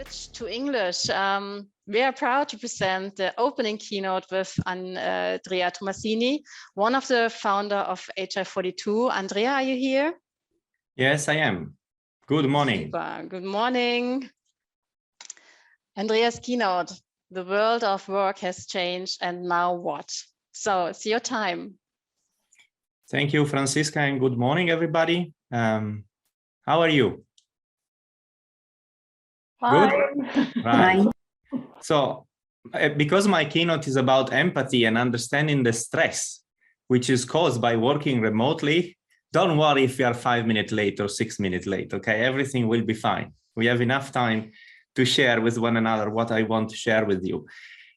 switch to English. We are proud to present the opening keynote with Andrea Tomasini, one of the founder of HI42. Andrea, are you here? Yes, I am. Good morning. Super. Good morning. Andrea's keynote, the world of work has changed, and now what? So it's your time. Thank you, Francisca, and good morning, everybody. How are you? Fine. Good? Right. So, because my keynote is about empathy and understanding the stress which is caused by working remotely, don't worry if you are 5 minutes late or 6 minutes late, okay? Everything will be fine. We have enough time to share with one another what I want to share with you.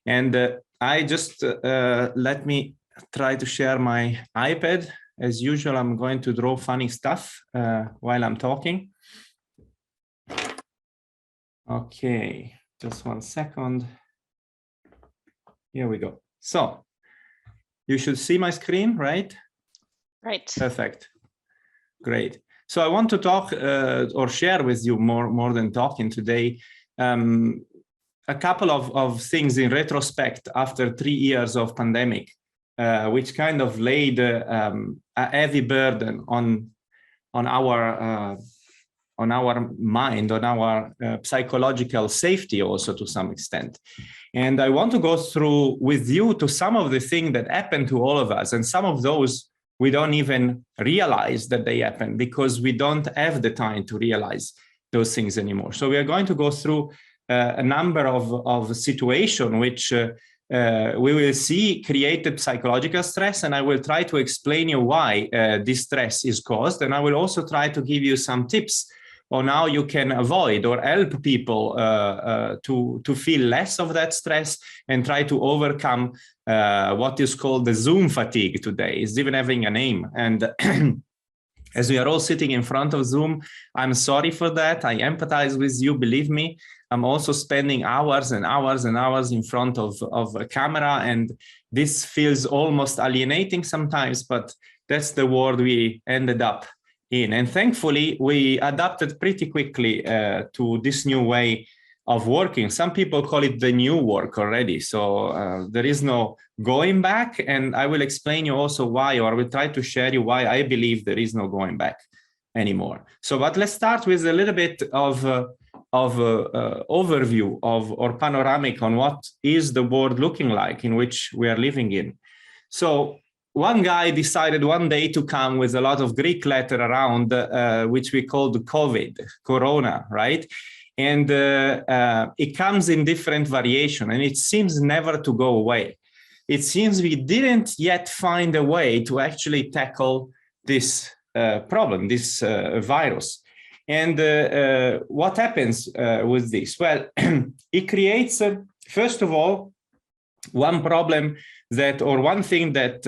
And I just, let me try to share my iPad. As usual, I'm going to draw funny stuff while I'm talking. Okay, just 1 second. Here we go. So you should see my screen, right? Right. Perfect. Great. So I want to talk or share with you more than talking today, a couple of things in retrospect after 3 years of pandemic, which kind of laid a heavy burden on our mind, on our psychological safety also to some extent. And I want to go through with you to some of the things that happened to all of us, and some of those we don't even realize that they happen because we don't have the time to realize those things anymore. So we are going to go through a number of situations which we will see created psychological stress, and I will try to explain you why this stress is caused. And I will also try to give you some tips on how you can avoid or help people to feel less of that stress and try to overcome what is called the Zoom fatigue today. It's even having a name. And as we are all sitting in front of Zoom, I'm sorry for that. I empathize with you, believe me. I'm also spending hours and hours and hours in front of a camera, and this feels almost alienating sometimes, but that's the world we ended up in. And thankfully, we adapted pretty quickly to this new way of working. Some people call it the new work already. So there is no going back. And I will explain you also why, or I will try to share you why I believe there is no going back anymore. So, but let's start with a little bit of overview or panoramic on what is the world looking like in which we are living in. So one guy decided one day to come with a lot of Greek letter around, which we call the COVID, Corona, right? And it comes in different variation, and it seems never to go away. It seems we didn't yet find a way to actually tackle this problem, this virus. And what happens with this? Well, it creates, first of all, one problem that, or one thing that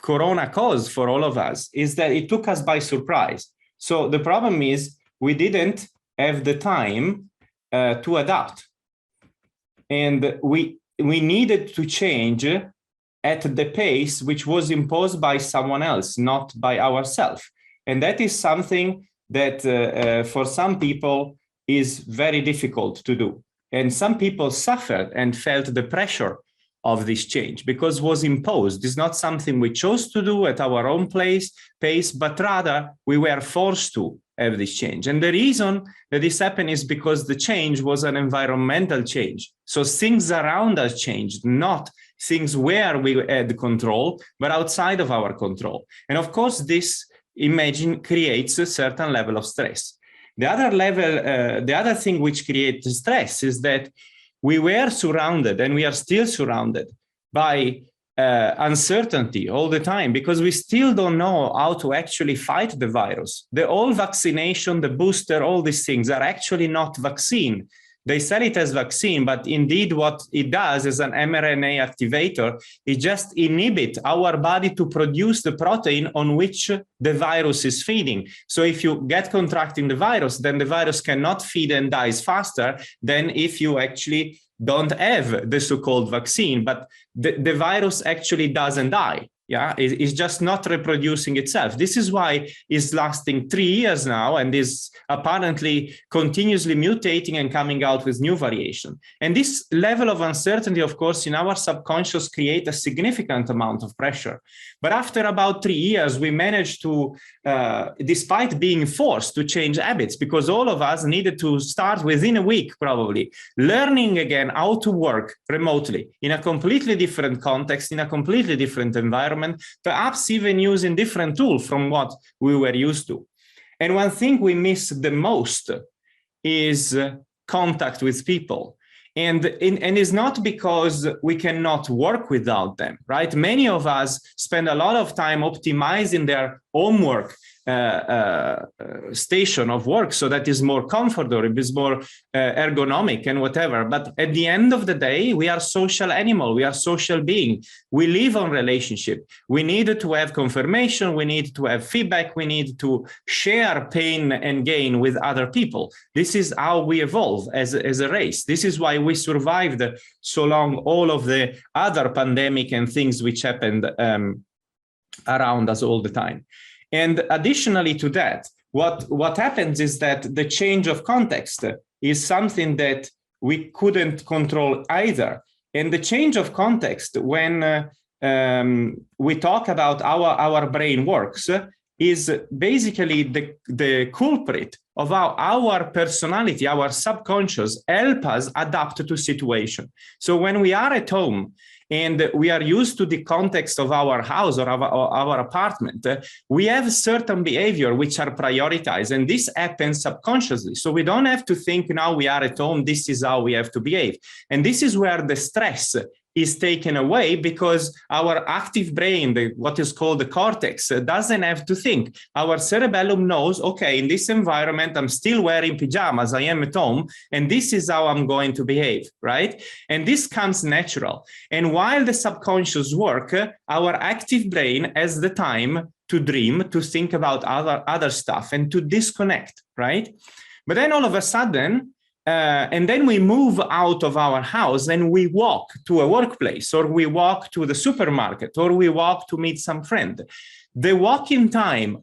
Corona caused for all of us is that it took us by surprise. So the problem is we didn't have the time to adapt. And we needed to change at the pace which was imposed by someone else, not by ourselves. And that is something that for some people is very difficult to do. And some people suffered and felt the pressure of this change because it was imposed. It's not something we chose to do at our own pace, but rather we were forced to have this change. And the reason that this happened is because the change was an environmental change. So things around us changed, not things where we had control, but outside of our control. And of course, this creates a certain level of stress. The other thing which creates stress is that we were surrounded, and we are still surrounded by uncertainty all the time, because we still don't know how to actually fight the virus. The whole vaccination, the booster, all these things are actually not vaccine. They sell it as vaccine, but indeed what it does as an mRNA activator, it just inhibits our body to produce the protein on which the virus is feeding. So if you get contracting the virus, then the virus cannot feed and dies faster than if you actually don't have the so-called vaccine, but the virus actually doesn't die. Yeah, it's just not reproducing itself. This is why it's lasting 3 years now and is apparently continuously mutating and coming out with new variation. And this level of uncertainty, of course, in our subconscious create a significant amount of pressure. But after about 3 years, we managed to, despite being forced to change habits, because all of us needed to start within a week, probably, learning again how to work remotely in a completely different context, in a completely different environment, perhaps even using different tools from what we were used to. And one thing we miss the most is contact with people. And it's not because we cannot work without them, right? Many of us spend a lot of time optimizing their homework station of work so that is more comfortable, it is more ergonomic and whatever. But at the end of the day, we are social animal, we are social being. We live on relationship. We need to have confirmation, we need to have feedback, we need to share pain and gain with other people. This is how we evolve as a race. This is why we survived so long all of the other pandemic and things which happened around us all the time. And additionally to that, what happens is that the change of context is something that we couldn't control either. And the change of context, when we talk about how our brain works, is basically the culprit of how our personality, our subconscious, help us adapt to situation. So when we are at home, and we are used to the context of our house or our apartment, we have certain behavior which are prioritized, and this happens subconsciously. So we don't have to think now we are at home, this is how we have to behave. And this is where the stress is taken away, because our active brain, what is called the cortex, doesn't have to think. Our cerebellum knows, okay, in this environment, I'm still wearing pajamas, I am at home, and this is how I'm going to behave, right? And this comes natural. And while the subconscious work, our active brain has the time to dream, to think about other stuff and to disconnect, right? But then all of a sudden, and then we move out of our house and we walk to a workplace, or we walk to the supermarket, or we walk to meet some friend. The walking time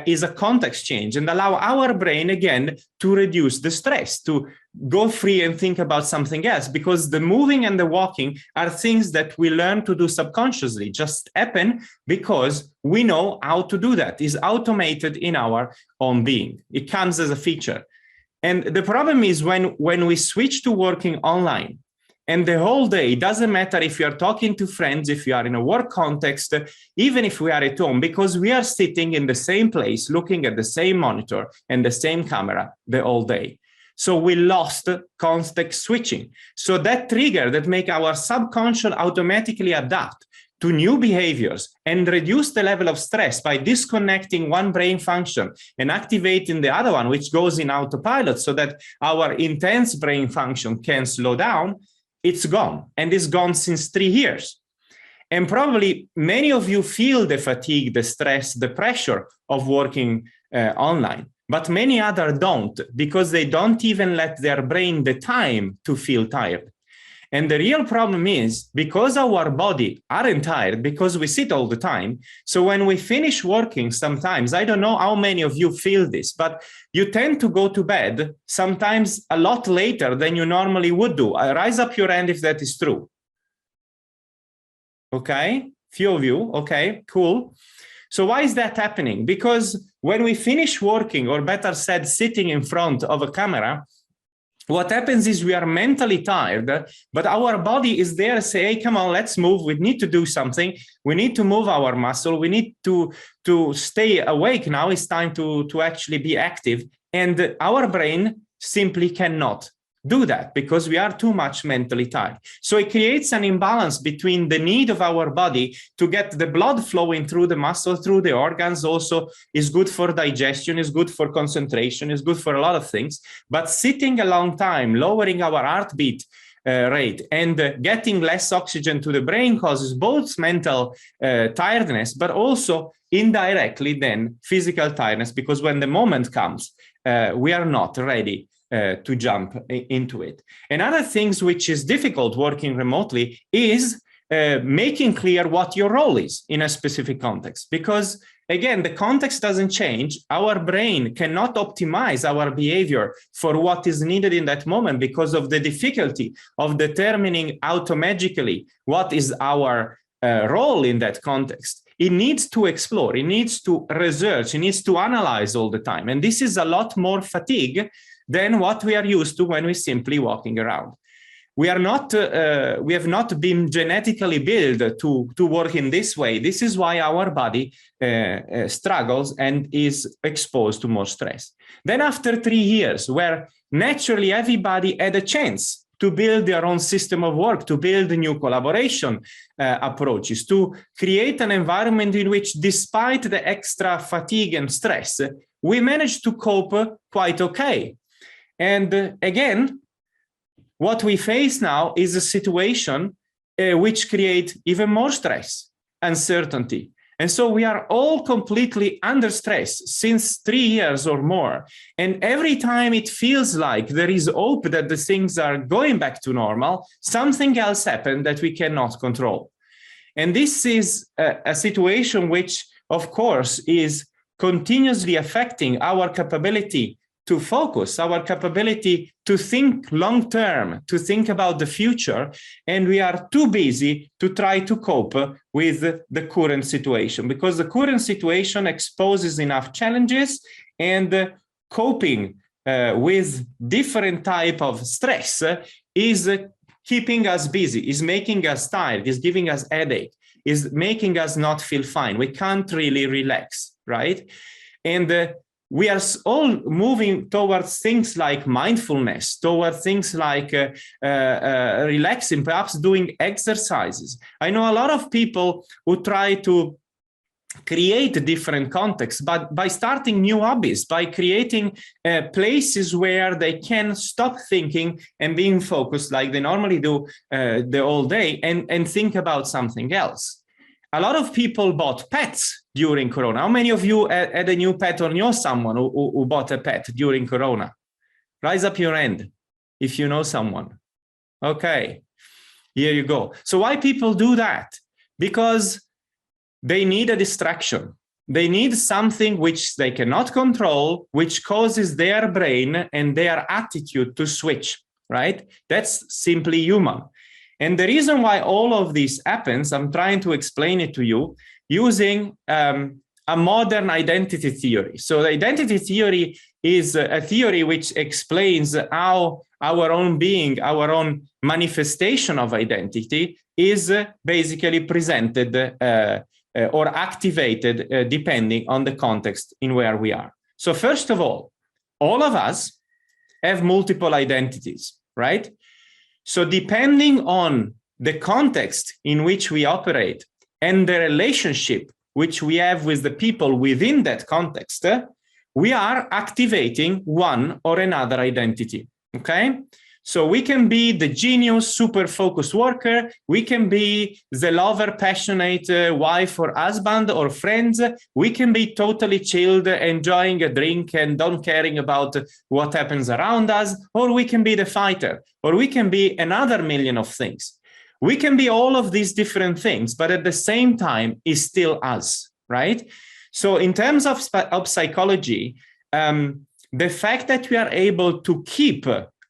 is a context change and allow our brain again to reduce the stress, to go free and think about something else, because the moving and the walking are things that we learn to do subconsciously, just happen because we know how to do that. It's automated in our own being. It comes as a feature. And the problem is when we switch to working online, and the whole day, it doesn't matter if you are talking to friends, if you are in a work context, even if we are at home, because we are sitting in the same place, looking at the same monitor and the same camera the whole day. So we lost context switching. So that trigger that make our subconscious automatically adapt to new behaviors and reduce the level of stress by disconnecting one brain function and activating the other one, which goes in autopilot so that our intense brain function can slow down, it's gone. And it's gone since 3 years. And probably many of you feel the fatigue, the stress, the pressure of working online, but many others don't, because they don't even let their brain the time to feel tired. And the real problem is because our body aren't tired, because we sit all the time. So when we finish working, sometimes, I don't know how many of you feel this, but you tend to go to bed sometimes a lot later than you normally would do. Raise up your hand if that is true. Okay, few of you, okay, cool. So why is that happening? Because when we finish working, or better said, sitting in front of a camera, what happens is we are mentally tired, but our body is there to say, hey, come on, let's move. We need to do something. We need to move our muscle. We need to stay awake now. It's time to actually be active. And our brain simply cannot do that because we are too much mentally tired. So it creates an imbalance between the need of our body to get the blood flowing through the muscle, through the organs, also is good for digestion, is good for concentration, is good for a lot of things. But sitting a long time, lowering our heartbeat rate and getting less oxygen to the brain causes both mental tiredness, but also indirectly then physical tiredness, because when the moment comes, we are not ready to jump into it. And other things which is difficult working remotely is making clear what your role is in a specific context. Because again, the context doesn't change. Our brain cannot optimize our behavior for what is needed in that moment because of the difficulty of determining automatically what is our role in that context. It needs to explore, it needs to research, it needs to analyze all the time. And this is a lot more fatigue than what we are used to when we're simply walking around. We have not been genetically built to work in this way. This is why our body struggles and is exposed to more stress. Then after 3 years, where naturally everybody had a chance to build their own system of work, to build new collaboration approaches, to create an environment in which, despite the extra fatigue and stress, we managed to cope quite okay. And again, what we face now is a situation which creates even more stress, uncertainty. And so we are all completely under stress since 3 years or more. And every time it feels like there is hope that the things are going back to normal, something else happened that we cannot control. And this is a situation which, of course, is continuously affecting our capability to focus, our capability to think long term, to think about the future, and we are too busy to try to cope with the current situation, because the current situation exposes enough challenges, and coping with different type of stress is keeping us busy, is making us tired, is giving us headache, is making us not feel fine. We can't really relax, right? And we are all moving towards things like mindfulness, towards things like relaxing, perhaps doing exercises. I know a lot of people who try to create different contexts, but by starting new hobbies, by creating places where they can stop thinking and being focused like they normally do the whole day, and think about something else. A lot of people bought pets during Corona. How many of you had a new pet or know someone who bought a pet during Corona? Raise up your hand if you know someone. Okay, here you go. So why people do that? Because they need a distraction. They need something which they cannot control, which causes their brain and their attitude to switch, right? That's simply human. And the reason why all of this happens, I'm trying to explain it to you using a modern identity theory. So the identity theory is a theory which explains how our own being, our own manifestation of identity is basically presented or activated depending on the context in where we are. So first of all of us have multiple identities, right? So depending on the context in which we operate and the relationship which we have with the people within that context, we are activating one or another identity, okay? So we can be the genius, super focused worker. We can be the lover, passionate wife or husband or friends. We can be totally chilled, enjoying a drink and don't caring about what happens around us. Or we can be the fighter, or we can be another million of things. We can be all of these different things, but at the same time is still us, right? So in terms of psychology, the fact that we are able to keep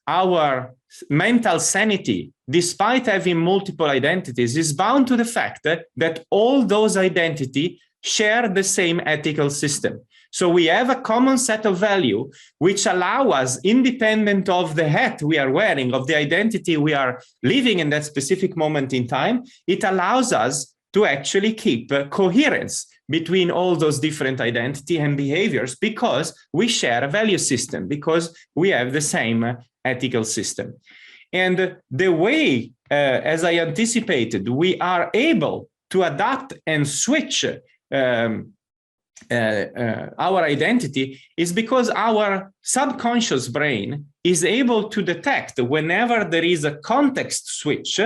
our mental sanity, despite having multiple identities, is bound to the fact that all those identities share the same ethical system. So we have a common set of value which allow us, independent of the hat we are wearing, of the identity we are living in that specific moment in time, it allows us to actually keep coherence between all those different identity and behaviors, because we share a value system, because we have the same ethical system. And the way, as I anticipated, we are able to adapt and switch our identity is because our subconscious brain is able to detect whenever there is a context switch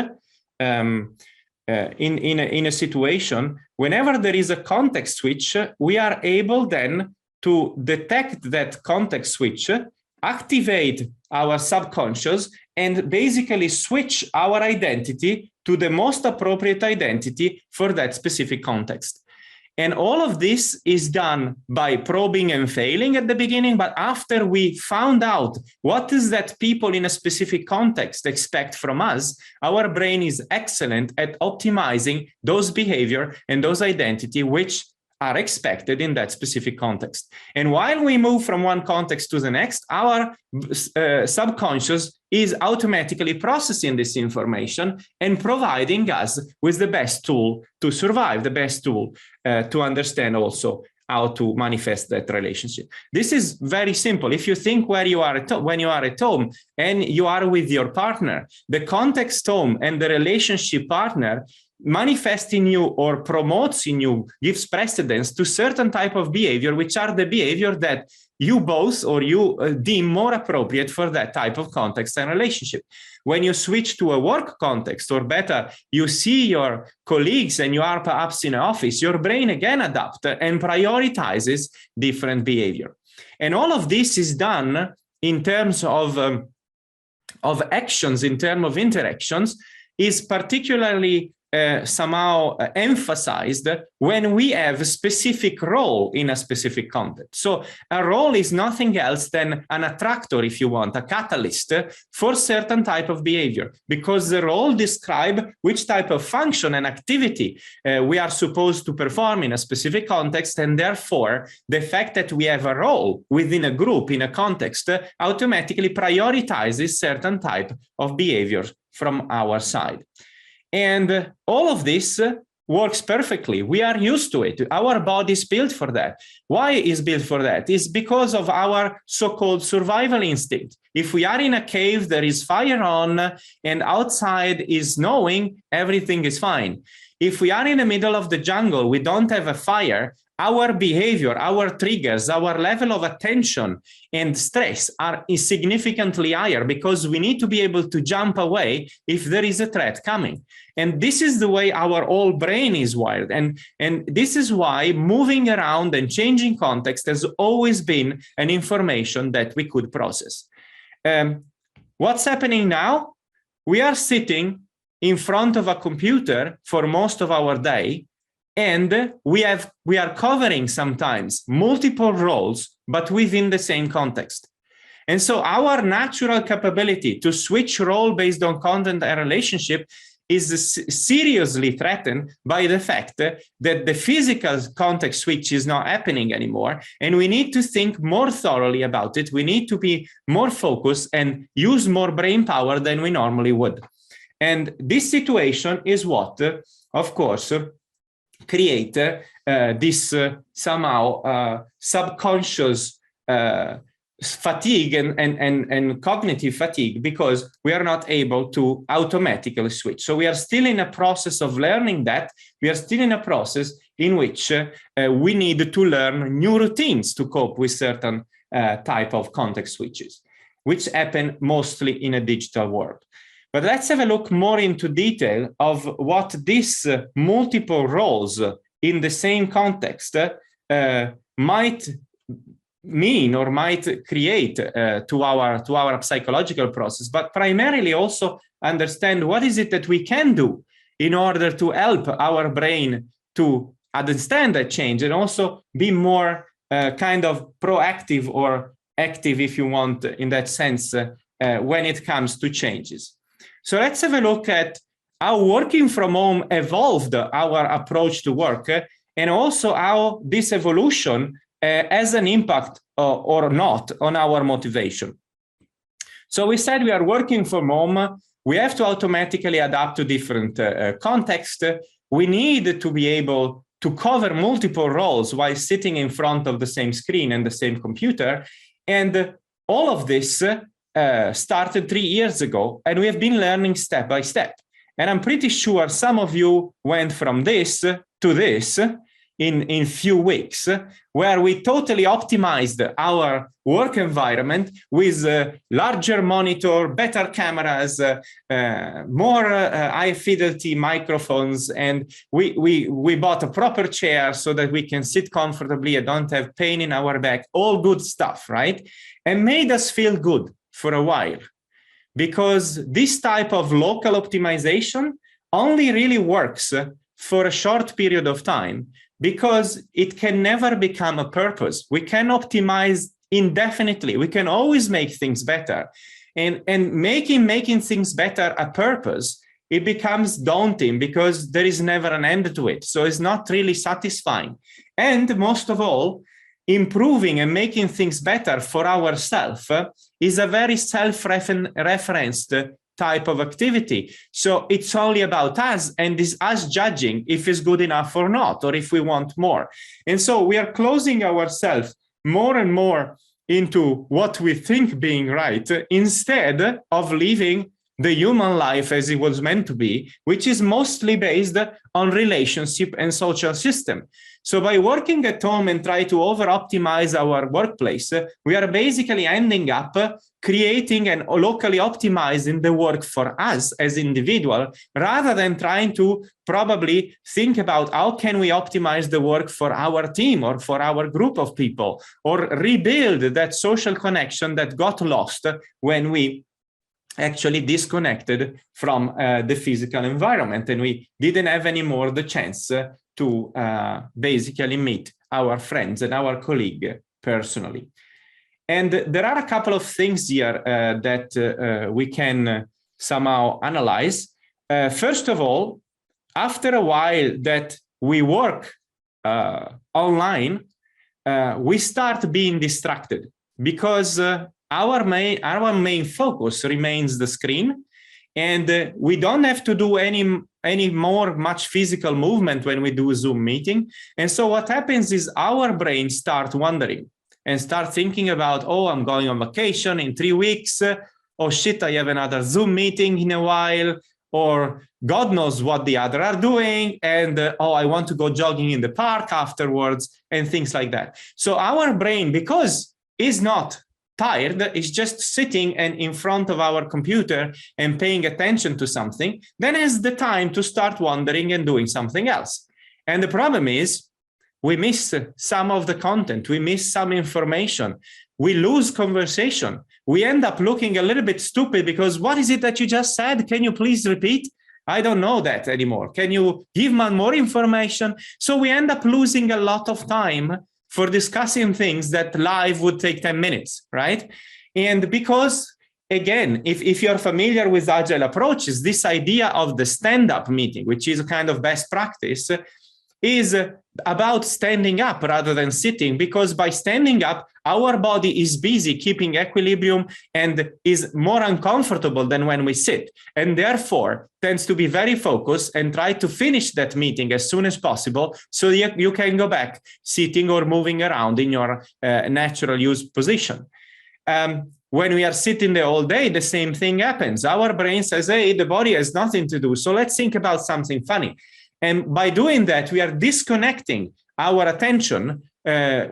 in a situation. Whenever there is a context switch, we are able then to detect that context switch, activate our subconscious, and basically switch our identity to the most appropriate identity for that specific context. And all of this is done by probing and failing at the beginning, but after we found out what is that people in a specific context expect from us, our brain is excellent at optimizing those behavior and those identity which are expected in that specific context. And while we move from one context to the next, our subconscious is automatically processing this information and providing us with the best tool to survive, the best tool to understand also how to manifest that relationship. This is very simple. If you think where you are when you are at home and you are with your partner, the context home and the relationship partner manifests in you or promotes in you, gives precedence to certain type of behavior, which are the behavior that you both or you deem more appropriate for that type of context and relationship. When you switch to a work context, or better, you see your colleagues and you are perhaps in an office, your brain again adapts and prioritizes different behavior. And all of this is done in terms of actions, in terms of interactions, is particularly somehow emphasized when we have a specific role in a specific context. So a role is nothing else than an attractor, if you want, a catalyst for certain type of behavior, because the role describes which type of function and activity we are supposed to perform in a specific context, and therefore the fact that we have a role within a group, in a context, automatically prioritizes certain type of behavior from our side. And all of this works perfectly. We are used to it. Our body is built for that. Why is built for that? It's because of our so-called survival instinct. If we are in a cave, there is fire on, and outside is snowing, everything is fine. If we are in the middle of the jungle, we don't have a fire, our behavior, our triggers, our level of attention and stress are significantly higher, because we need to be able to jump away if there is a threat coming. And this is the way our whole brain is wired. And this is why moving around and changing context has always been an information that we could process. What's happening now? We are sitting in front of a computer for most of our day, and we are covering sometimes multiple roles, but within the same context. And so our natural capability to switch role based on content and relationship is seriously threatened by the fact that the physical context switch is not happening anymore. And we need to think more thoroughly about it. We need to be more focused and use more brain power than we normally would. And this situation is what, of course, create this somehow subconscious fatigue and cognitive fatigue, because we are not able to automatically switch. So we are still in a process of learning that. We are still in a process in which we need to learn new routines to cope with certain type of context switches, which happen mostly in a digital world. But let's have a look more into detail of what these multiple roles in the same context might mean or might create to our psychological process, but primarily also understand what is it that we can do in order to help our brain to understand that change and also be more kind of proactive or active, if you want, in that sense, when it comes to changes. So let's have a look at how working from home evolved our approach to work, and also how this evolution has an impact or not on our motivation. So we said we are working from home. We have to automatically adapt to different contexts. We need to be able to cover multiple roles while sitting in front of the same screen and the same computer. And all of this started 3 years ago, and we have been learning step by step. And I'm pretty sure some of you went from this to this in few weeks, where we totally optimized our work environment with larger monitor, better cameras, more high fidelity microphones, and we bought a proper chair so that we can sit comfortably and don't have pain in our back, all good stuff, right? And made us feel good for a while, because this type of local optimization only really works for a short period of time, because it can never become a purpose. We can optimize indefinitely. We can always make things better. And making things better a purpose, it becomes daunting because there is never an end to it. So it's not really satisfying. And most of all, improving and making things better for ourselves is a very self-referenced type of activity. So it's only about us, and it's us judging if it's good enough or not, or if we want more. And so we are closing ourselves more and more into what we think being right, instead of living the human life as it was meant to be, which is mostly based on relationship and social system. So by working at home and try to over-optimize our workplace, we are basically ending up creating and locally optimizing the work for us as individuals, rather than trying to probably think about how can we optimize the work for our team or for our group of people, or rebuild that social connection that got lost when we actually disconnected from the physical environment, and we didn't have any more the chance to basically meet our friends and our colleague personally. And there are a couple of things here that we can somehow analyze. First of all, after a while that we work online, we start being distracted, because our main focus remains the screen, and we don't have to do any more much physical movement when we do a Zoom meeting. And so what happens is our brains start wandering and start thinking about, oh, I'm going on vacation in 3 weeks. Oh shit, I have another Zoom meeting in a while, or God knows what the other are doing. And oh, I want to go jogging in the park afterwards, and things like that. So our brain, because it's not tired, is just sitting and in front of our computer and paying attention to something, then has the time to start wandering and doing something else. And the problem is we miss some of the content, we miss some information, we lose conversation. We end up looking a little bit stupid because what is it that you just said? Can you please repeat? I don't know that anymore. Can you give me more information? So we end up losing a lot of time for discussing things that live would take 10 minutes, right? And because, again, if you're familiar with agile approaches, this idea of the stand-up meeting, which is a kind of best practice, is about standing up rather than sitting, because by standing up, our body is busy keeping equilibrium and is more uncomfortable than when we sit, and therefore tends to be very focused and try to finish that meeting as soon as possible so you can go back sitting or moving around in your natural use position. When we are sitting there all day, the same thing happens. Our brain says, hey, the body has nothing to do, so let's think about something funny. And by doing that, we are disconnecting our attention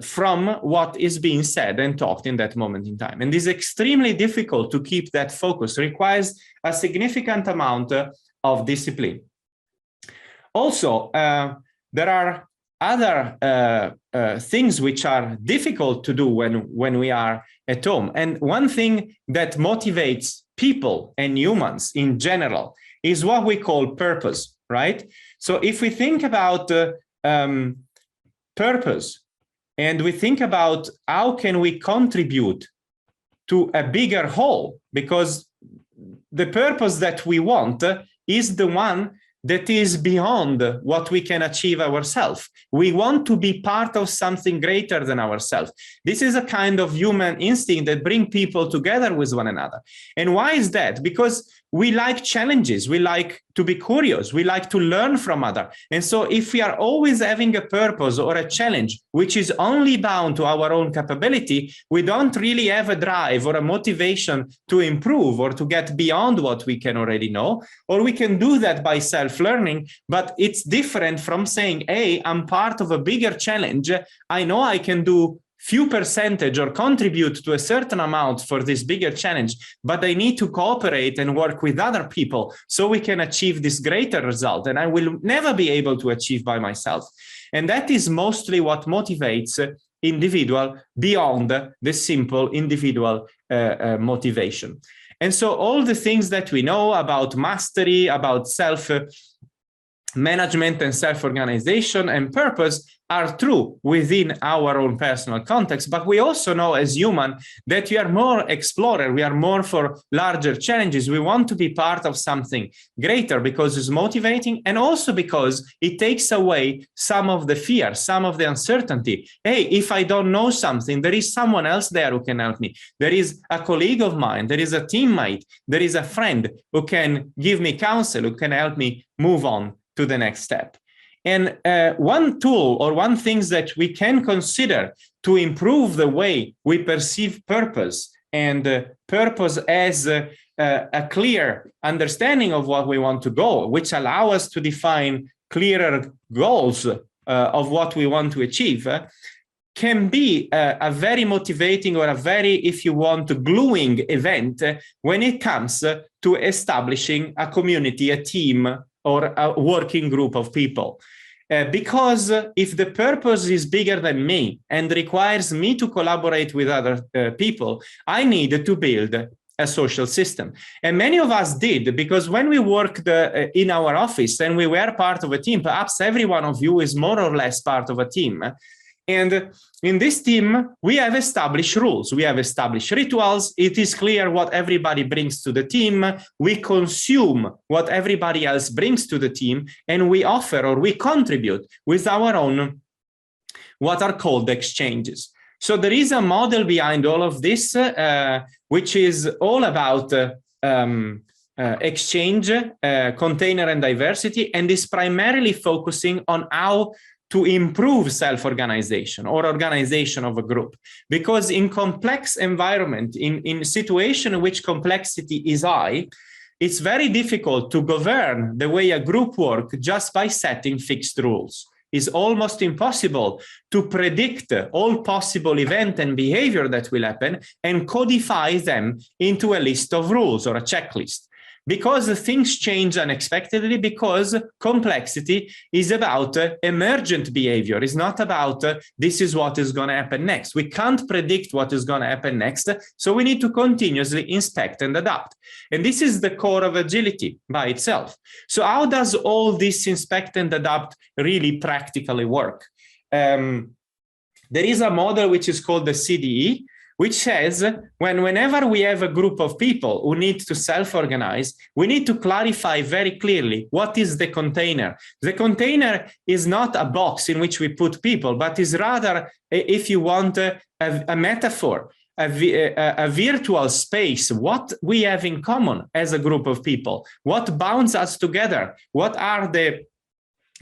from what is being said and talked in that moment in time. And this is extremely difficult to keep that focus. It requires a significant amount of discipline. Also, there are other things which are difficult to do when we are at home. And one thing that motivates people and humans in general is what we call purpose, right? So if we think about purpose, and we think about how can we contribute to a bigger whole, because the purpose that we want is the one that is beyond what we can achieve ourselves. We want to be part of something greater than ourselves. This is a kind of human instinct that brings people together with one another. And why is that? Because we like challenges, we like to be curious, we like to learn from others. And so if we are always having a purpose or a challenge which is only bound to our own capability, we don't really have a drive or a motivation to improve or to get beyond what we can already know. Or we can do that by self-learning, but it's different from saying, hey, I'm part of a bigger challenge. I know I can do few percentage or contribute to a certain amount for this bigger challenge, but I need to cooperate and work with other people so we can achieve this greater result, and I will never be able to achieve by myself. And that is mostly what motivates individual beyond the simple individual motivation. And so all the things that we know about mastery, about self-management and self-organization and purpose are true within our own personal context, but we also know as human that we are more explorer, we are more for larger challenges. We want to be part of something greater because it's motivating, and also because it takes away some of the fear, some of the uncertainty. Hey, if I don't know something, there is someone else there who can help me. There is a colleague of mine, there is a teammate, there is a friend who can give me counsel, who can help me move on to the next step. And one tool or one thing that we can consider to improve the way we perceive purpose, and purpose as a clear understanding of what we want to go, which allow us to define clearer goals of what we want to achieve, can be a very motivating or a very, if you want, gluing event when it comes to establishing a community, a team, or a working group of people. Because if the purpose is bigger than me and requires me to collaborate with other people, I need to build a social system. And many of us did, because when we worked in our office and we were part of a team, perhaps every one of you is more or less part of a team. And in this team, we have established rules. We have established rituals. It is clear what everybody brings to the team. We consume what everybody else brings to the team, and we offer or we contribute with our own, what are called exchanges. So there is a model behind all of this, which is all about exchange, container and diversity, and is primarily focusing on how to improve self-organization or organization of a group. Because in complex environment, in situation in which complexity is high, it's very difficult to govern the way a group works just by setting fixed rules. It's almost impossible to predict all possible events and behavior that will happen and codify them into a list of rules or a checklist. Because things change unexpectedly, because complexity is about emergent behavior. It's not about this is what is going to happen next. We can't predict what is going to happen next, so we need to continuously inspect and adapt. And this is the core of agility by itself. So how does all this inspect and adapt really practically work? There is a model which is called the CDE, which says whenever we have a group of people who need to self-organize, we need to clarify very clearly what is the container. The container is not a box in which we put people, but is rather, if you want, a metaphor, a virtual space, what we have in common as a group of people, what bounds us together, what are the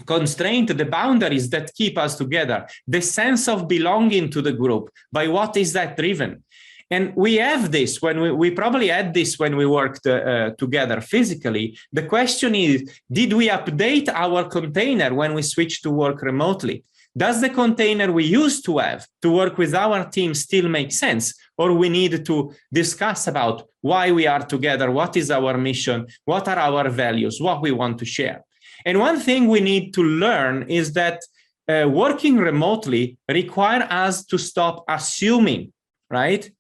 constraint, the boundaries that keep us together, the sense of belonging to the group, by what is that driven. And we have this when we probably had this when we worked together physically. The question is, did we update our container when we switched to work remotely? Does the container we used to have to work with our team still make sense? Or we need to discuss about why we are together, what is our mission, what are our values, what we want to share. And one thing we need to learn is that working remotely requires us to stop assuming, right?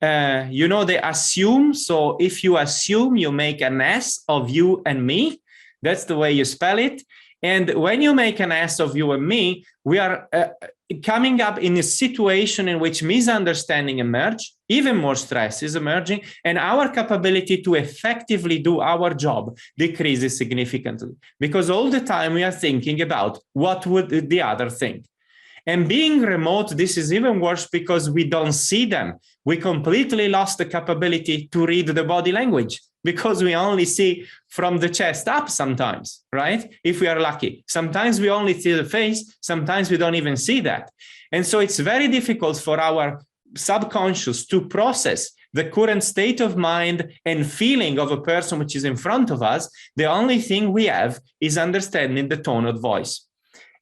You know, they assume. So if you assume, you make an S of you and me. That's the way you spell it. And when you make an S of you and me, we are coming up in a situation in which misunderstanding emerge, even more stress is emerging, and our capability to effectively do our job decreases significantly, because all the time we are thinking about what would the other think. And being remote, this is even worse because we don't see them. We completely lost the capability to read the body language, because we only see from the chest up sometimes, right? If we are lucky. Sometimes we only see the face, sometimes we don't even see that. And so it's very difficult for our subconscious to process the current state of mind and feeling of a person which is in front of us. The only thing we have is understanding the tone of voice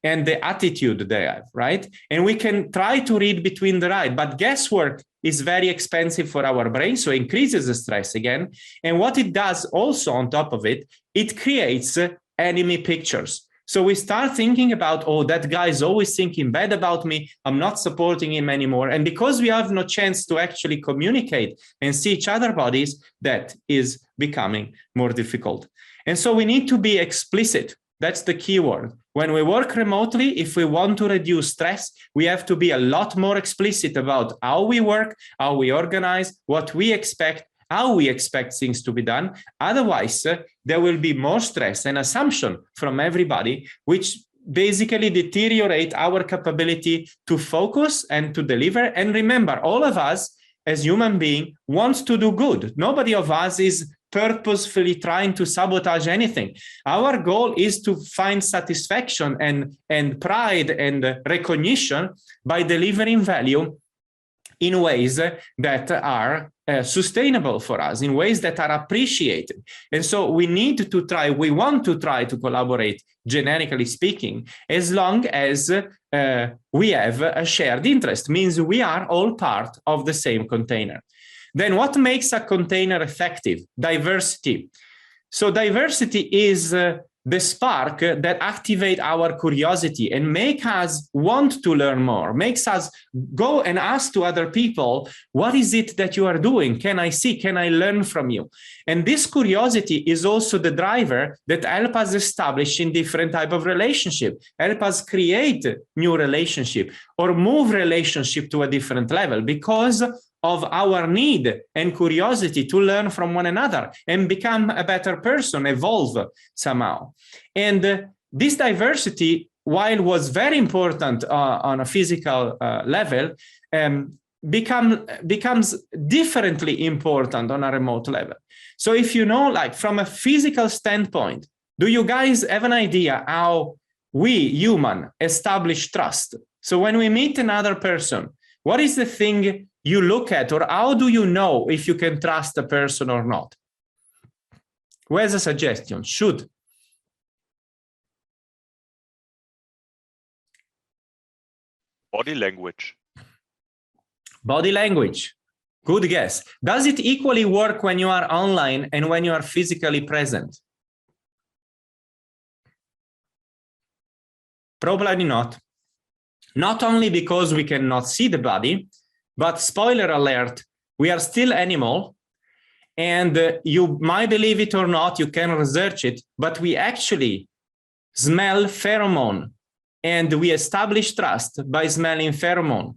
and the attitude they have, right? And we can try to read between the lines, but guesswork is very expensive for our brain, so it increases the stress again. And what it does also on top of it, it creates enemy pictures. So we start thinking about, oh, that guy is always thinking bad about me. I'm not supporting him anymore. And because we have no chance to actually communicate and see each other's bodies, that is becoming more difficult. And so we need to be explicit. That's the key word. When we work remotely, if we want to reduce stress, we have to be a lot more explicit about how we work, how we organize, what we expect, how we expect things to be done. Otherwise, there will be more stress and assumption from everybody, which basically deteriorate our capability to focus and to deliver. And remember, all of us as human beings want to do good. Nobody of us is purposefully trying to sabotage anything. Our goal is to find satisfaction and pride and recognition by delivering value in ways that are sustainable for us, in ways that are appreciated. And so we want to try to collaborate, generically speaking, as long as we have a shared interest, means we are all part of the same container. Then what makes a container effective? Diversity. So diversity is the spark that activates our curiosity and make us want to learn more, makes us go and ask to other people, what is it that you are doing? Can I see? Can I learn from you? And this curiosity is also the driver that helps us establish in different type of relationship, help us create new relationship or move relationship to a different level because of our need and curiosity to learn from one another and become a better person, evolve somehow. And this diversity, while was very important on a physical level, becomes differently important on a remote level. So if you know, like from a physical standpoint, do you guys have an idea how we human establish trust? So when we meet another person, what is the thing you look at, or how do you know if you can trust a person or not? Where's a suggestion? Should. Body language. Body language. Good guess. Does it equally work when you are online and when you are physically present? Probably not. Not only because we cannot see the body, but spoiler alert, we are still animal, and you might believe it or not, you can research it, but we actually smell pheromone, and we establish trust by smelling pheromone.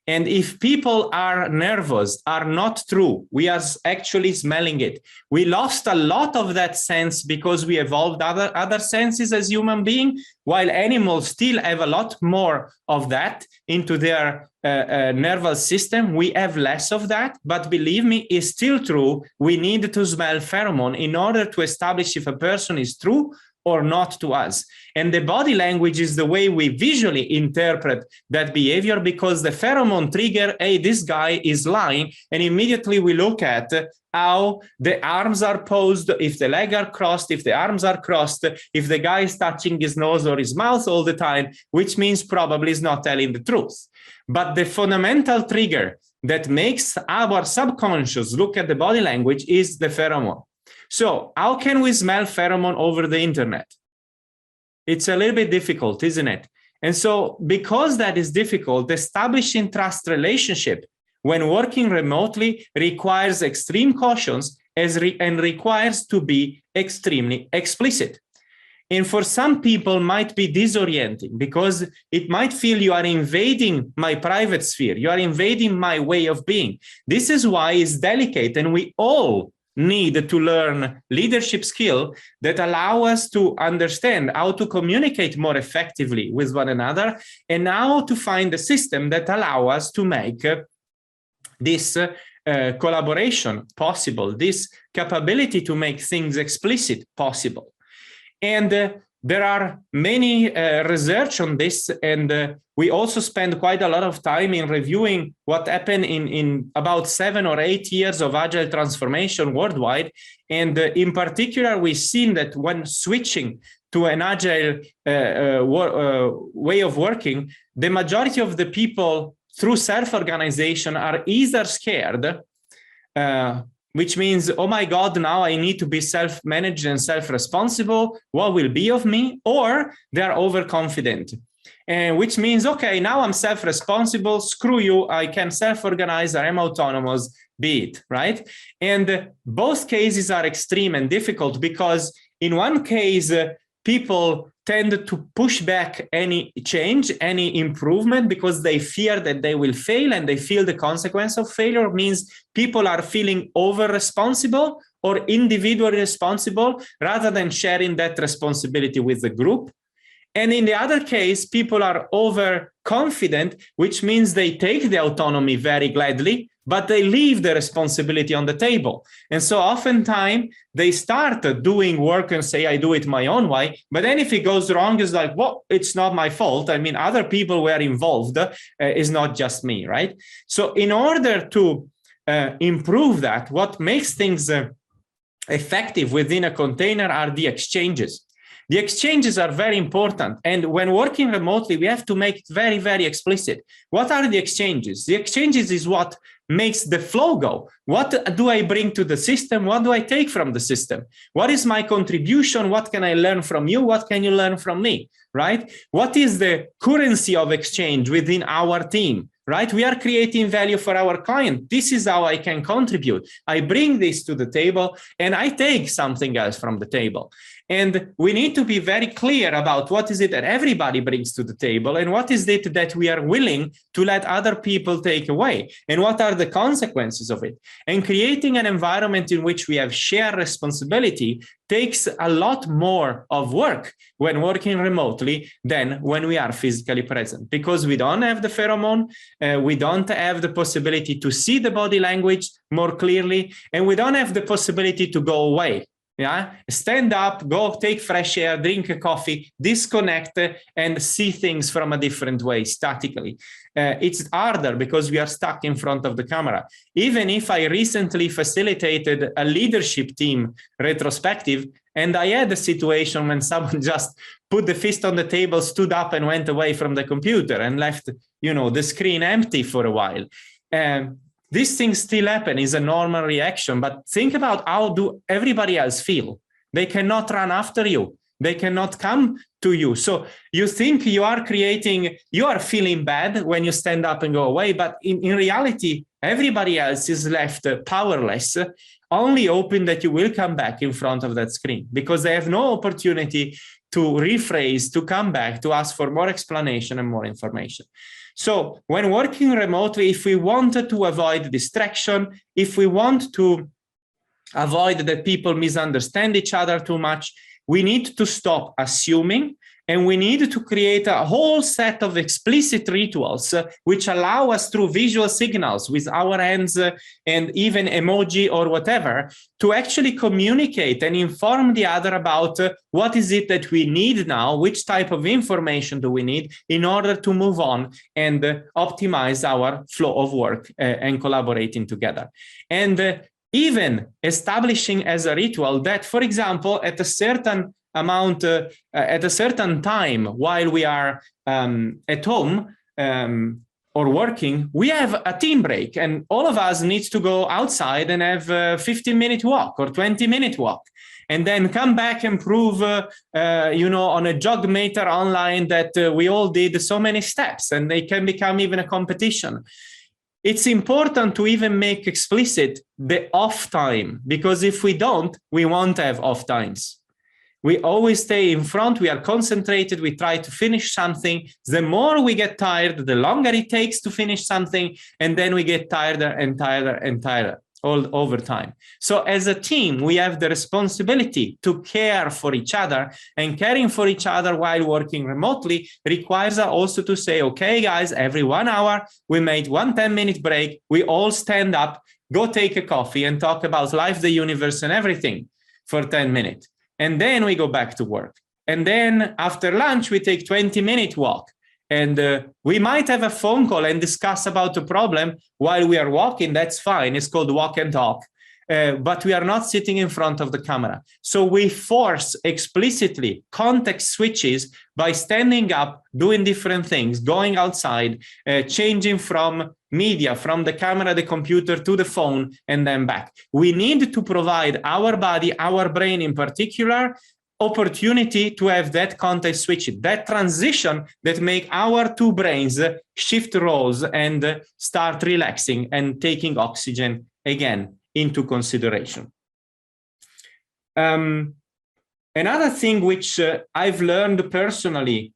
And if people are nervous, are not true, we are actually smelling it. We lost a lot of that sense because we evolved other senses as human beings, while animals still have a lot more of that into their nervous system. We have less of that, but believe me, it's still true. We need to smell pheromone in order to establish if a person is true or not to us. And the body language is the way we visually interpret that behavior, because the pheromone trigger, hey, this guy is lying, and immediately we look at how the arms are posed, if the legs are crossed, if the arms are crossed, if the guy is touching his nose or his mouth all the time, which means probably is not telling the truth. But the fundamental trigger that makes our subconscious look at the body language is the pheromone. So how can we smell pheromone over the internet? It's a little bit difficult, isn't it? And so because that is difficult, establishing trust relationship when working remotely requires extreme cautions and requires to be extremely explicit. And for some people might be disorienting because it might feel you are invading my private sphere. You are invading my way of being. This is why it's delicate, and we all need to learn leadership skill that allow us to understand how to communicate more effectively with one another and how to find a system that allow us to make this collaboration possible, this capability to make things explicit possible. And there are many research on this, and we also spend quite a lot of time in reviewing what happened in about 7 or 8 years of agile transformation worldwide. And in particular, we've seen that when switching to an agile way of working, the majority of the people through self-organization are either scared which means, oh my God, now I need to be self-managed and self-responsible. What will be of me? Or they are overconfident, and which means, okay, now I'm self-responsible. Screw you. I can self-organize. I am autonomous. Be it, right? And both cases are extreme and difficult, because in one case, people tend to push back any change, any improvement, because they fear that they will fail, and they feel the consequence of failure. Means people are feeling over-responsible or individually responsible rather than sharing that responsibility with the group. And in the other case, people are overconfident, which means they take the autonomy very gladly, but they leave the responsibility on the table. And so oftentimes they start doing work and say, I do it my own way. But then if it goes wrong, it's like, well, it's not my fault. I mean, other people were involved. It's not just me, right? So in order to improve that, what makes things effective within a container are the exchanges. The exchanges are very important. And when working remotely, we have to make it very, very explicit. What are the exchanges? The exchanges is what makes the flow go. What do I bring to the system? What do I take from the system? What is my contribution? What can I learn from you? What can you learn from me, right? What is the currency of exchange within our team? Right? We are creating value for our client. This is how I can contribute. I bring this to the table and I take something else from the table. And we need to be very clear about what is it that everybody brings to the table and what is it that we are willing to let other people take away, and what are the consequences of it. And creating an environment in which we have shared responsibility takes a lot more of work when working remotely than when we are physically present, because we don't have the pheromone, we don't have the possibility to see the body language more clearly, and we don't have the possibility to go away. Yeah, stand up, go take fresh air, drink a coffee, disconnect, and see things from a different way, statically. It's harder because we are stuck in front of the camera. Even if I recently facilitated a leadership team retrospective, and I had a situation when someone just put the fist on the table, stood up, and went away from the computer and left, the screen empty for a while. These things still happen, is a normal reaction, but think about how do everybody else feel. They cannot run after you. They cannot come to you. So you think you are feeling bad when you stand up and go away, but in reality, everybody else is left powerless, only hoping that you will come back in front of that screen, because they have no opportunity to rephrase, to come back, to ask for more explanation and more information. So when working remotely, if we wanted to avoid distraction, if we want to avoid that people misunderstand each other too much, we need to stop assuming, and we need to create a whole set of explicit rituals which allow us through visual signals with our hands and even emoji or whatever to actually communicate and inform the other about what is it that we need now, which type of information do we need in order to move on and optimize our flow of work and collaborating together. And even establishing as a ritual that, for example, at a certain amount, at a certain time while we are at home or working, we have a team break, and all of us needs to go outside and have a 15-minute walk or 20-minute walk, and then come back and prove, on a jog meter online that we all did so many steps, and they can become even a competition. It's important to even make explicit the off time, because if we don't, we won't have off times. We always stay in front, we are concentrated, we try to finish something. The more we get tired, the longer it takes to finish something, and then we get tireder and tireder and tireder all over time. So as a team, we have the responsibility to care for each other, and caring for each other while working remotely requires us also to say, okay, guys, every 1 hour, we made one 10-minute break, we all stand up, go take a coffee and talk about life, the universe, and everything for 10 minutes. And then we go back to work. And then after lunch, we take 20-minute walk. And we might have a phone call and discuss about the problem while we are walking. That's fine. It's called walk and talk. but we are not sitting in front of the camera. So we force explicitly context switches by standing up, doing different things, going outside, changing from media, from the camera, the computer to the phone, and then back. We need to provide our body, our brain in particular, opportunity to have that context switch, that transition that make our two brains shift roles and start relaxing and taking oxygen again into consideration. Another thing which I've learned personally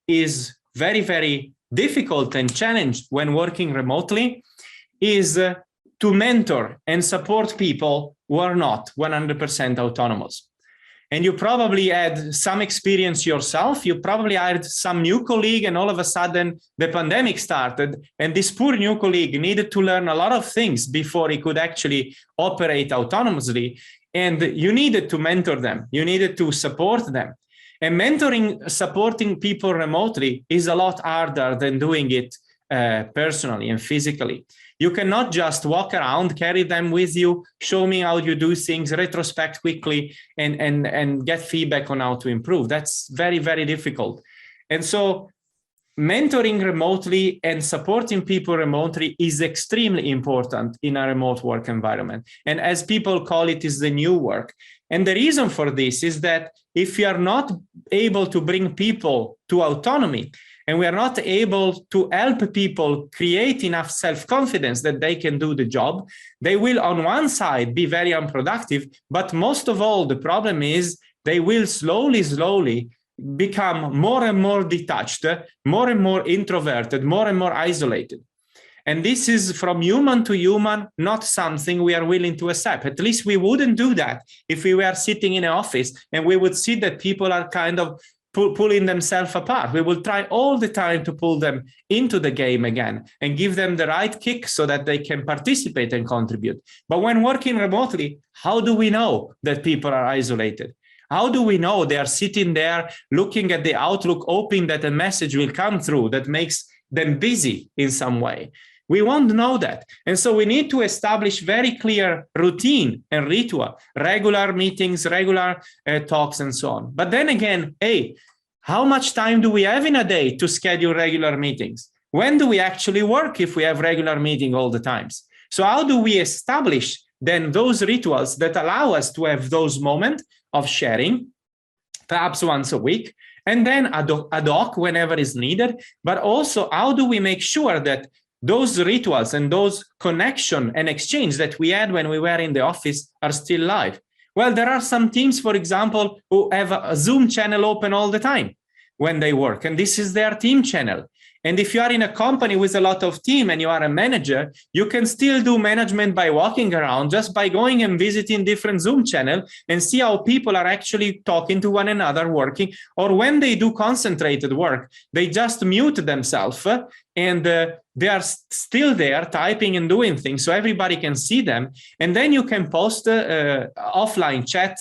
is very, very difficult and challenged when working remotely is to mentor and support people who are not 100% autonomous. And you probably had some experience yourself. You probably hired some new colleague, and all of a sudden the pandemic started, and this poor new colleague needed to learn a lot of things before he could actually operate autonomously. And you needed to mentor them. You needed to support them. And mentoring, supporting people remotely is a lot harder than doing it personally and physically. You cannot just walk around, carry them with you, show me how you do things, retrospect quickly, and get feedback on how to improve. That's very, very difficult. And so mentoring remotely and supporting people remotely is extremely important in a remote work environment. And as people call it, is the new work. And the reason for this is that if you are not able to bring people to autonomy, and we are not able to help people create enough self-confidence that they can do the job, they will on one side be very unproductive, but most of all, the problem is they will slowly become more and more detached, more and more introverted, more and more isolated. And this is from human to human, not something we are willing to accept. At least we wouldn't do that if we were sitting in an office and we would see that people are kind of pulling themselves apart. We will try all the time to pull them into the game again and give them the right kick so that they can participate and contribute. But when working remotely, how do we know that people are isolated? How do we know they are sitting there looking at the Outlook, hoping that a message will come through that makes them busy in some way? We won't know that. And so we need to establish very clear routine and ritual, regular meetings, regular talks, and so on. But then again, hey, how much time do we have in a day to schedule regular meetings? When do we actually work if we have regular meetings all the times? So how do we establish then those rituals that allow us to have those moments of sharing, perhaps once a week, and then ad hoc whenever is needed? But also, how do we make sure that those rituals and those connection and exchange that we had when we were in the office are still live? Well, there are some teams, for example, who have a Zoom channel open all the time when they work, and this is their team channel. And if you are in a company with a lot of team and you are a manager, you can still do management by walking around, just by going and visiting different Zoom channels and see how people are actually talking to one another, working. Or when they do concentrated work, they just mute themselves and they are still there typing and doing things so everybody can see them. And then you can post offline chat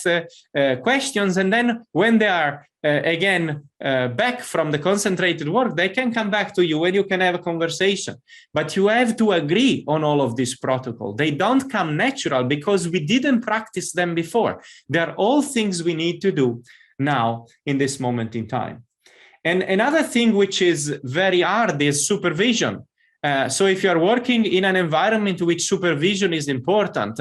questions. And then when they are back from the concentrated work, they can come back to you and you can have a conversation. But you have to agree on all of this protocol. They don't come natural because we didn't practice them before. They're all things we need to do now in this moment in time. And another thing which is very hard is supervision. So if you are working in an environment in which supervision is important,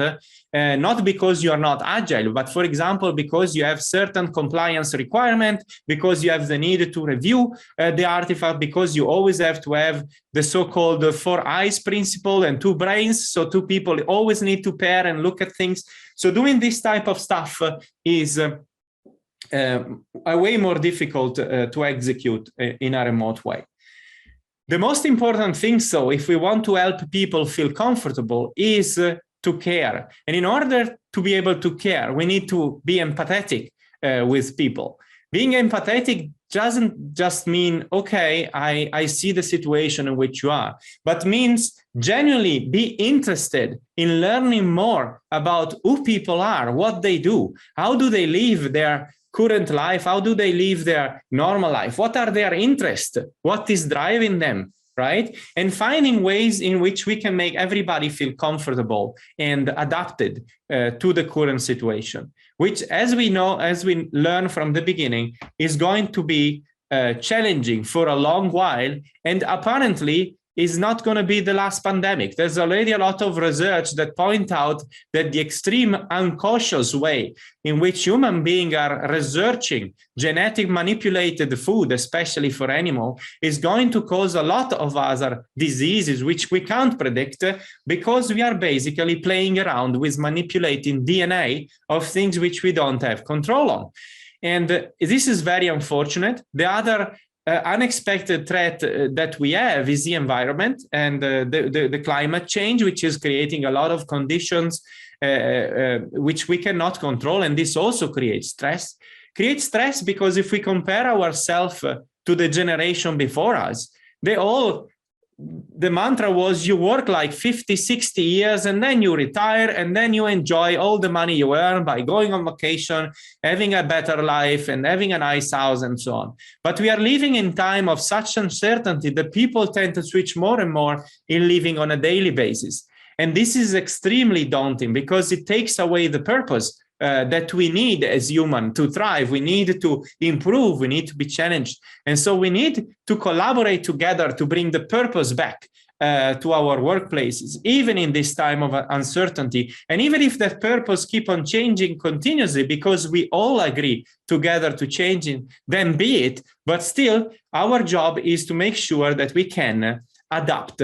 not because you are not agile, but for example, because you have certain compliance requirement, because you have the need to review the artifact, because you always have to have the so-called 4 eyes principle and 2 brains. So 2 people always need to pair and look at things. So doing this type of stuff is a way more difficult to execute in a remote way. The most important thing, so if we want to help people feel comfortable, is to care. And in order to be able to care, we need to be empathetic with people. Being empathetic doesn't just mean, okay, I see the situation in which you are, but means genuinely be interested in learning more about who people are, what they do, how do they live their current life, how do they live their normal life, what are their interests, what is driving them, right? And finding ways in which we can make everybody feel comfortable and adapted to the current situation, which, as we know, as we learn from the beginning, is going to be challenging for a long while, and apparently is not going to be the last pandemic. There's already a lot of research that point out that the extreme uncautious way in which human beings are researching genetic manipulated food, especially for animal, is going to cause a lot of other diseases which we can't predict, because we are basically playing around with manipulating DNA of things which we don't have control on. And this is very unfortunate. The other unexpected threat that we have is the environment and the climate change, which is creating a lot of conditions which we cannot control. And this also creates stress. Creates stress because if we compare ourselves to the generation before us, the mantra was you work like 50, 60 years and then you retire and then you enjoy all the money you earn by going on vacation, having a better life and having a nice house and so on. But we are living in time of such uncertainty that people tend to switch more and more in living on a daily basis. And this is extremely daunting because it takes away the purpose that we need as human to thrive. We need to improve, we need to be challenged. And so we need to collaborate together to bring the purpose back to our workplaces, even in this time of uncertainty. And even if that purpose keep on changing continuously, because we all agree together to change it, then be it. But still, our job is to make sure that we can adapt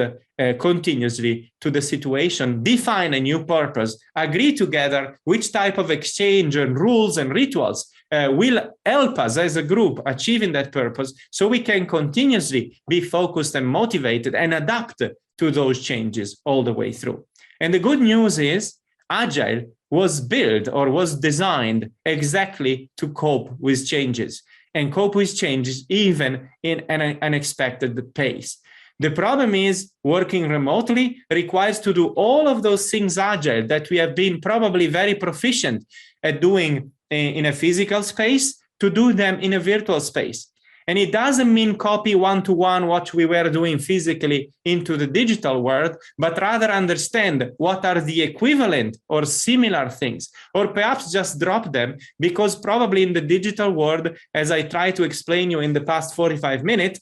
continuously to the situation, define a new purpose, agree together which type of exchange and rules and rituals will help us as a group achieving that purpose, so we can continuously be focused and motivated and adapt to those changes all the way through. And the good news is Agile was built or was designed exactly to cope with changes and cope with changes even in an unexpected pace. The problem is working remotely requires to do all of those things agile that we have been probably very proficient at doing in a physical space, to do them in a virtual space. And it doesn't mean copy one-to-one what we were doing physically into the digital world, but rather understand what are the equivalent or similar things, or perhaps just drop them, because probably in the digital world, as I try to explain you in the past 45 minutes,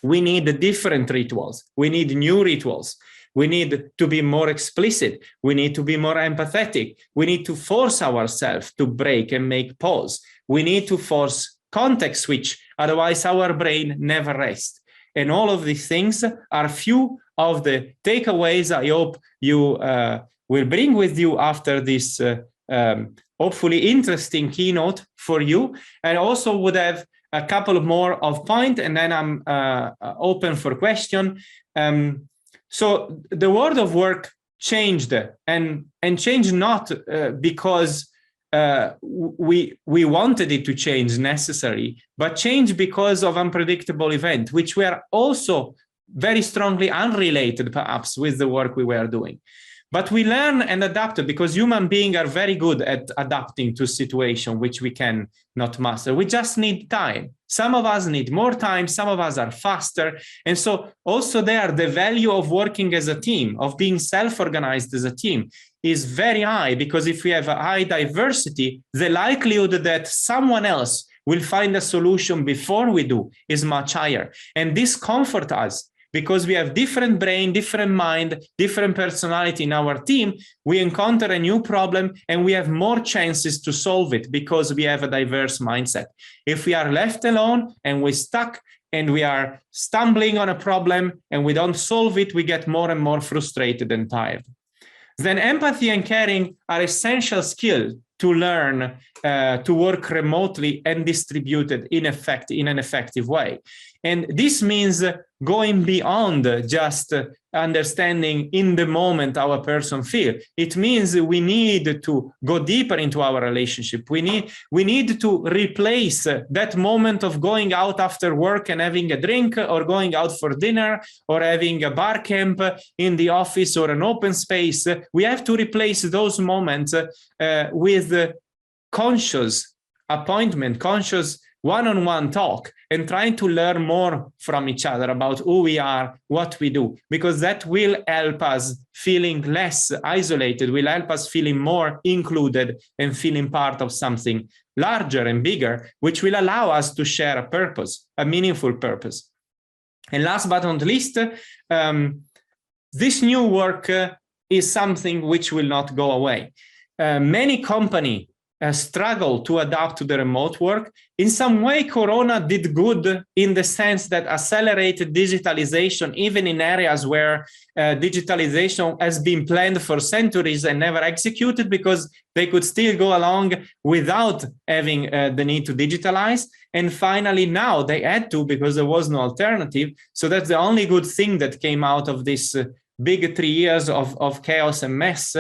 we need different rituals. We need new rituals. We need to be more explicit. We need to be more empathetic. We need to force ourselves to break and make pause. We need to force context switch. Otherwise, our brain never rests. And all of these things are few of the takeaways I hope you will bring with you after this hopefully interesting keynote for you. And also would have a couple more of points, and then I'm open for question. So the world of work changed, and changed not because we wanted it to change necessarily, but changed because of unpredictable events, which were also very strongly unrelated perhaps with the work we were doing. But we learn and adapt because human beings are very good at adapting to situations which we can not master. We just need time. Some of us need more time, some of us are faster. And so also there, the value of working as a team, of being self-organized as a team, is very high, because if we have a high diversity, the likelihood that someone else will find a solution before we do is much higher. And this comforts us. Because we have different brain, different mind, different personality in our team, we encounter a new problem and we have more chances to solve it because we have a diverse mindset. If we are left alone and we're stuck and we are stumbling on a problem and we don't solve it, we get more and more frustrated and tired. Then empathy and caring are essential skills to learn to work remotely and distributed in an effective way. And this means going beyond just understanding in the moment how a person feels. It means we need to go deeper into our relationship. We need to replace that moment of going out after work and having a drink, or going out for dinner, or having a bar camp in the office or an open space. We have to replace those moments with conscious appointment, conscious one-on-one talk and trying to learn more from each other about who we are, what we do, because that will help us feeling less isolated, will help us feeling more included and feeling part of something larger and bigger, which will allow us to share a purpose, a meaningful purpose. And last but not least, this new work is something which will not go away. Many companies struggle to adapt to the remote work. In some way, Corona did good in the sense that accelerated digitalization, even in areas where digitalization has been planned for centuries and never executed, because they could still go along without having the need to digitalize. And finally, now they had to, because there was no alternative. So that's the only good thing that came out of this big 3 years of chaos and mess.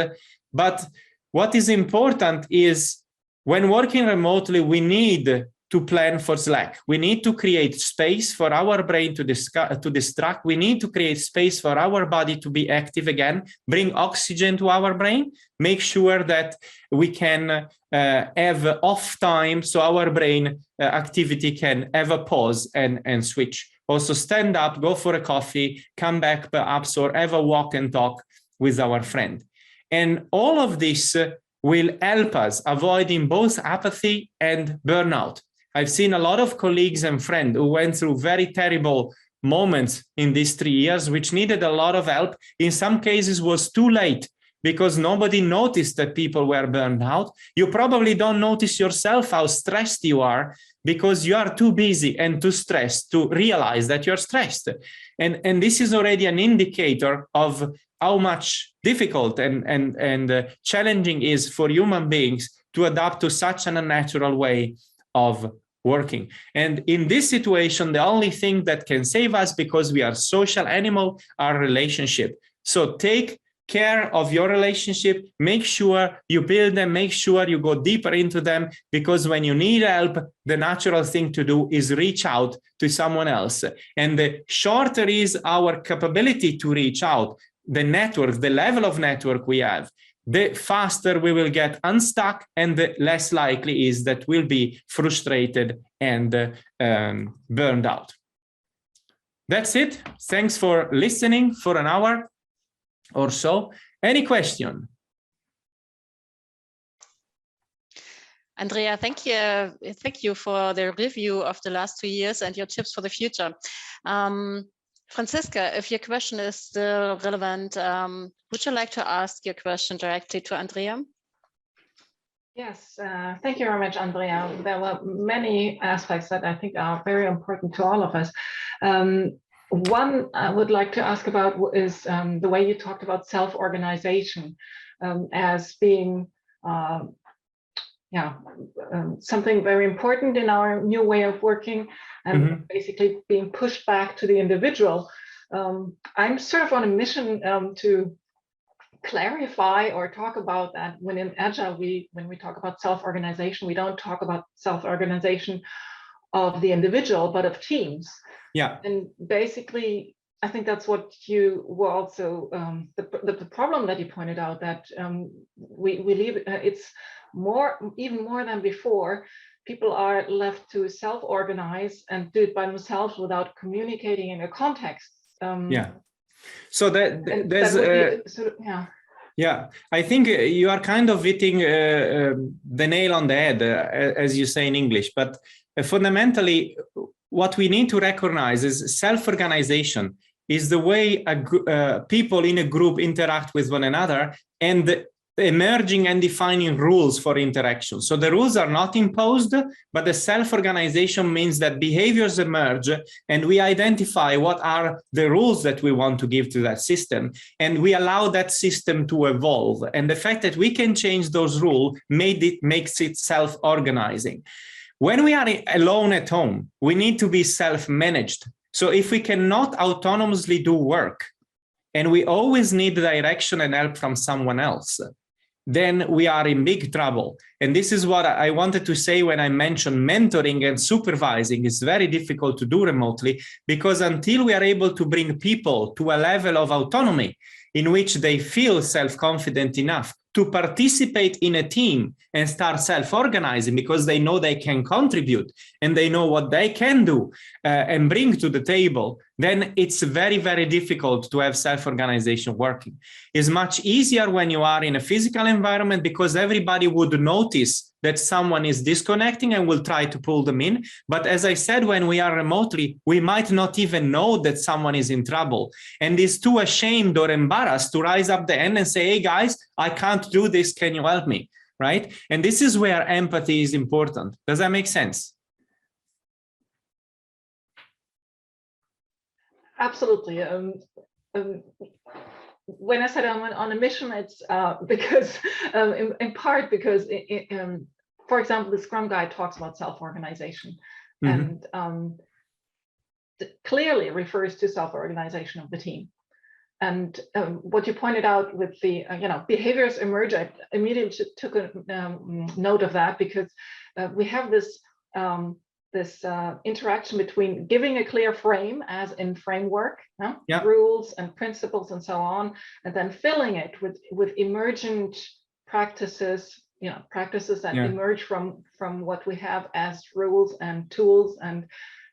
But what is important is, when working remotely, we need to plan for slack. We need to create space for our brain to distract. We need to create space for our body to be active again, bring oxygen to our brain, make sure that we can have off time so our brain activity can have a pause and switch. Also stand up, go for a coffee, come back perhaps, or have a walk and talk with our friend. And all of this will help us avoiding both apathy and burnout. I've seen a lot of colleagues and friends who went through very terrible moments in these 3 years, which needed a lot of help. In some cases was too late because nobody noticed that people were burned out. You probably don't notice yourself how stressed you are because you are too busy and too stressed to realize that you're stressed. And this is already an indicator of how much difficult and challenging is for human beings to adapt to such an unnatural way of working. And in this situation, the only thing that can save us, because we are social animal, are relationship. So take care of your relationship, make sure you build them, make sure you go deeper into them, because when you need help, the natural thing to do is reach out to someone else. And the shorter is our capability to reach out, the network, the level of network we have, the faster we will get unstuck, and the less likely is that we'll be frustrated and burned out. That's it. Thanks for listening for an hour or so. Any question? Andrea, thank you for the review of the last 2 years and your tips for the future. Franziska, if your question is still relevant, would you like to ask your question directly to Andrea? Yes, thank you very much, Andrea. There were many aspects that I think are very important to all of us. One I would like to ask about is the way you talked about self-organization as being something very important in our new way of working, and basically being pushed back to the individual. I'm sort of on a mission to clarify or talk about that. When in Agile, when we talk about self-organization, we don't talk about self-organization of the individual, but of teams. Yeah. And basically, I think that's what you were also, the problem that you pointed out, that we leave, it's even more than before, people are left to self-organize and do it by themselves without communicating in a context. So yeah, I think you are kind of hitting the nail on the head, as you say in English, but fundamentally, what we need to recognize is self-organization is the way people in a group interact with one another, and emerging and defining rules for interaction. So the rules are not imposed, but the self-organization means that behaviors emerge and we identify what are the rules that we want to give to that system, and we allow that system to evolve. And the fact that we can change those rules makes it self-organizing. When we are alone at home, we need to be self-managed. So if we cannot autonomously do work, and we always need direction and help from someone else, then we are in big trouble. And this is what I wanted to say when I mentioned mentoring and supervising is very difficult to do remotely, because until we are able to bring people to a level of autonomy in which they feel self-confident enough to participate in a team and start self-organizing because they know they can contribute and they know what they can do and bring to the table, then it's very, very difficult to have self-organization working. It's much easier when you are in a physical environment because everybody would notice that someone is disconnecting and will try to pull them in. But as I said, when we are remotely, we might not even know that someone is in trouble and is too ashamed or embarrassed to rise up the hand and say, hey guys, I can't do this, can you help me, right? And this is where empathy is important. Does that make sense? Absolutely. When I said I'm on a mission, it's because, in part because, for example, the Scrum Guide talks about self-organization, and clearly refers to self-organization of the team. And what you pointed out with the, behaviors emerge, I immediately took a note of that, because we have this interaction between giving a clear frame, as in framework, rules and principles and so on, and then filling it with emergent practices, practices that emerge from what we have as rules and tools, and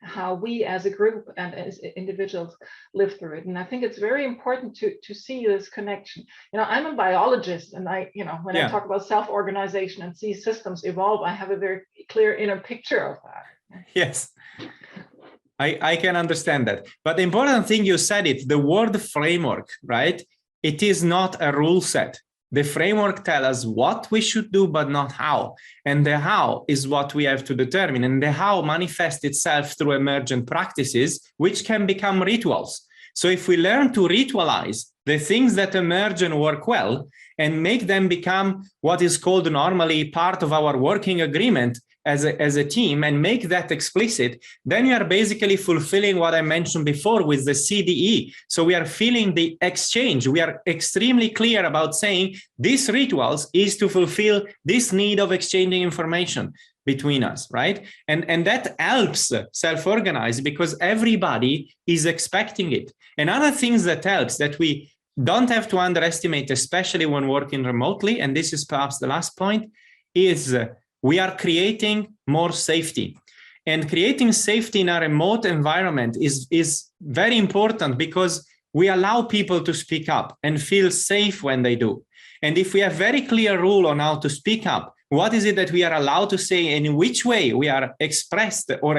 how we as a group and as individuals live through it. And I think it's very important to see this connection. I'm a biologist, and when I talk about self-organization and see systems evolve, I have a very clear inner picture of that. Yes, I can understand that. But the important thing you said, it, the word framework, right? It is not a rule set. The framework tells us what we should do, but not how. And the how is what we have to determine. And the how manifests itself through emergent practices, which can become rituals. So if we learn to ritualize the things that emerge and work well, and make them become what is called normally part of our working agreement as a team, and make that explicit, then you are basically fulfilling what I mentioned before with the CDE. So we are feeling the exchange. We are extremely clear about saying these rituals is to fulfill this need of exchanging information between us, right? And that helps self-organize because everybody is expecting it. And other things that helps that we don't have to underestimate, especially when working remotely, and this is perhaps the last point, is we are creating more safety. And creating safety in a remote environment is very important because we allow people to speak up and feel safe when they do. And if we have very clear rule on how to speak up, what is it that we are allowed to say and in which way we are expressed or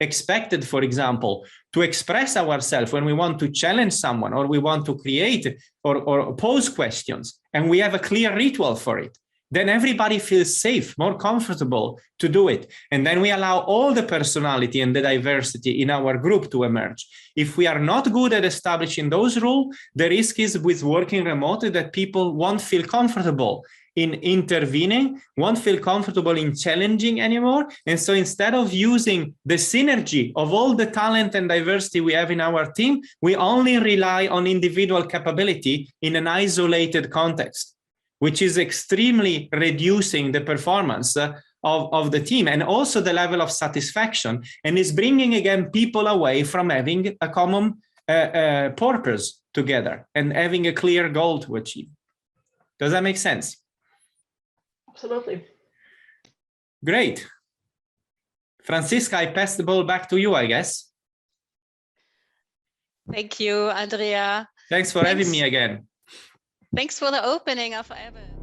expected, for example, to express ourselves when we want to challenge someone or we want to create or pose questions, and we have a clear ritual for it, then everybody feels safe, more comfortable to do it. And then we allow all the personality and the diversity in our group to emerge. If we are not good at establishing those rules, the risk is with working remotely that people won't feel comfortable in intervening, won't feel comfortable in challenging anymore. And so instead of using the synergy of all the talent and diversity we have in our team, we only rely on individual capability in an isolated context, which is extremely reducing the performance of the team and also the level of satisfaction, and is bringing again people away from having a common purpose together and having a clear goal to achieve. Does that make sense? Absolutely. Great. Francisca, I pass the ball back to you, I guess. Thank you, Andrea. Thanks for having me again. Thanks for the opening of ABIT.